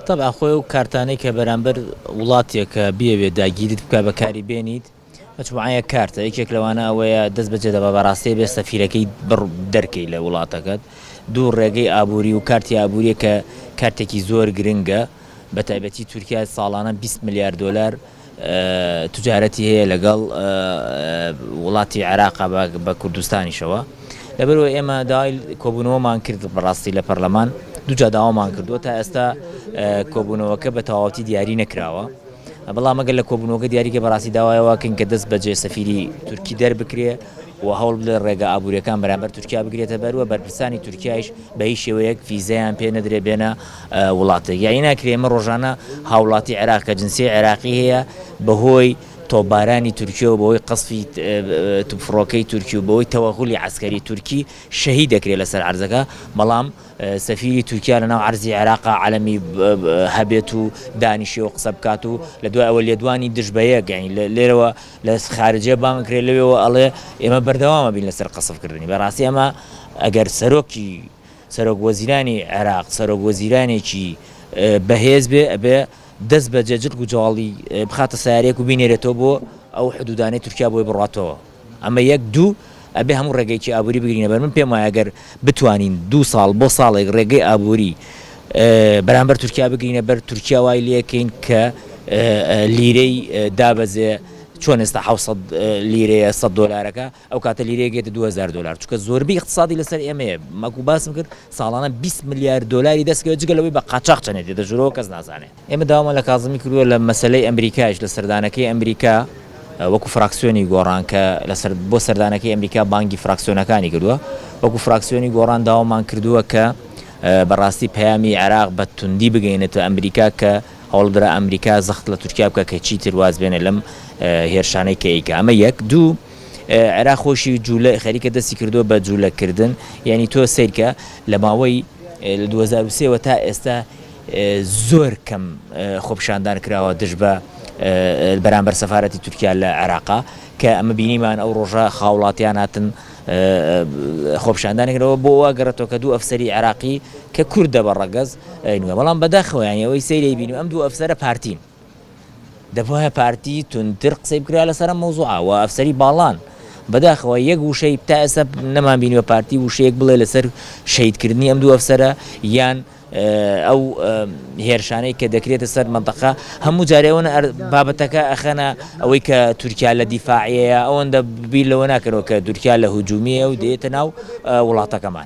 طبعا خۆی و کارتانەی کە بەرامبەر وڵاتێکە بیەوێ داگیرت بکە بەکاری بێنیت مجموعەیە کارتە یەکێک لەوانە ئەوەیە دەست بەجێ دەبە بەڕاستی بێ سەفیرەکەی بڕ دەرکەی لە وڵاتەکەت دوو ڕێگەی ئابووری و کارتی ئابووریە کە کارتێکی زۆر گرنگە بە تایبەتی تورکیا ساڵانە 20 میلیارد دلار تجارەتی هەیە لەگەڵ وڵاتی عێراقا بە کوردستانیشەوە لەبەرەوە ئێمە داوای کۆبوونەوەمان کرد بەڕاستی لە پەرلەمان دووجا داوامان کردووە تا ئێستا کۆبوونەوەکە بە تەواوەتی دیاری نەکراوە بەڵام ئەگەر لە کۆبوونەوەکە دیاریکە بەڕاستی داوایەوەکەین کە دەست بەجێ سەفیری تورکی دەربکرێ و هەوڵ بدە ڕێگە ئابوووریەکان بەرامبەر تورکیا بگرێتە بەروە بەرپرسانی تورکیایش بە هیچ شێوەیەک ڤیزەیان پێ نەدرێ بێنە وڵاتێک یانی ناکرێ ئێمە ڕۆژانە هاوڵاتی عێراق کە جنسی عێراقی هەیە بەهۆی تۆبارانی تورکیا و بەهۆی قەسفی توپفڕۆکەی تورکی و بەهۆی تەوەغولی عسکەری تورکی شەهید دەکرێت لەسەر عەرزەکە بەڵام سەفیری تورکیا لەناو عەرزی عێراقا عەلەمی هەبێت و دانیشێ و قسە بکات و لە دوای ئەوە لێدوانی دژبەیەک یانی لێرەوە لە خارجێ بانگکرێت لەوێەوە ئەڵێ ئێمە بەردەوامە بین لەسەر قەسفکردنی بەڕاستی ئەمە ئەگەر سەرۆک وەزیرانی عێراق سەرۆک وەزیرانێکی بەهێز بێ ئەبێ دەست بە جەجل و جوڵی بخاتە سیارەیەک و بینێرێتەوە بۆ ئەو حدودانەی تورکیا بۆی بڕاتەوە ئەمە یەک دوو ئەبێ هەموو ڕێگەیکی ئابووری بگرینە بەر من پێم وایە ئەگەر بتوانین 2 ساڵ بۆ ساڵێک ڕێگەی ئابووری بەرامبەر تورکیا بگرینە بەر تورکیا وای لەکەین کە لیرەی دابەزێ چۆن ئێستا 700 لیرەیە 100 دلارەکە ئەو کاتە لیرەیەکێتە 2000 دلار چونکە زۆربەی اقتصادی لەسەر ئێمەیە ماکو باسم کرد ساڵانە 20 میلیارد دلاری دەستکەوە جگەلەوەی بە قاچاق چەنێت دەژورەوە کەس نازانێت ئێمە داوامان لە کازمی کردووە لە مەسەلەی ئەمریکایش لە سەردانەکەی ئەمریکا وەکو فراکسیۆنی گۆڕان کە بۆ سەردانەکەی ئەمریکا بانگی فراکسیۆنەکانی کردووە وەکو فراکسیۆنی گۆڕان داوامان کردووە کە بەڕاستی پەیامی عێراق بە توندی بگەینێتە ئەمریکا کە هەوڵدرا ئەمریکا زەخت لە تورکیا بکە کە چیتر واز بێنێ لەم هێرشانەی کە ئەیکە ئەمە یەک دوو عێراق خۆشی جوولە خەریکە دەستی کردووە بە جوولەکردن یعنی تۆ سیرکە لە ماوەی 2023 تا ئێستا زۆر کەم خۆپشاندان کراوە دژ بە بەرامبەر سەفارەتی تورکیا لە عێراقا کە ئەمە بینیمان ئەو ڕۆژە خاوڵاتیان هاتن خۆپشاندانێکەوە بۆ واگەڕێتەوە کە دوو ئەفسەری عێراقی کە کوردە بە ڕەگەز بەڵام بەداخەوە یانی ئەوەی سەیری بینیم ئەم دوو ئەفسەرە پارتین دەبواە پارتی تونتر قسەی بکرا لەسەر مەوزوعە و ئەفسەری باڵان بەداخەوە یەک وشەی تا ئێستا نەمان بینیوە پارتی وشەیەک بڵێ لەسەر شەیدکردنی ئەم دوو ئەفسەرە یان ئەو هێرشانەی کە دەکرێتە سەر منتەقە هەموو جارێوەن بابەتەکە ئەخەنە ئەوەی کە تورکیا لە دیفاعیەیە ئەوەندە بیر لەوە ناکەرەوە کە تورکیا لە هجومیە و دێتە ناو وڵاتەکەمان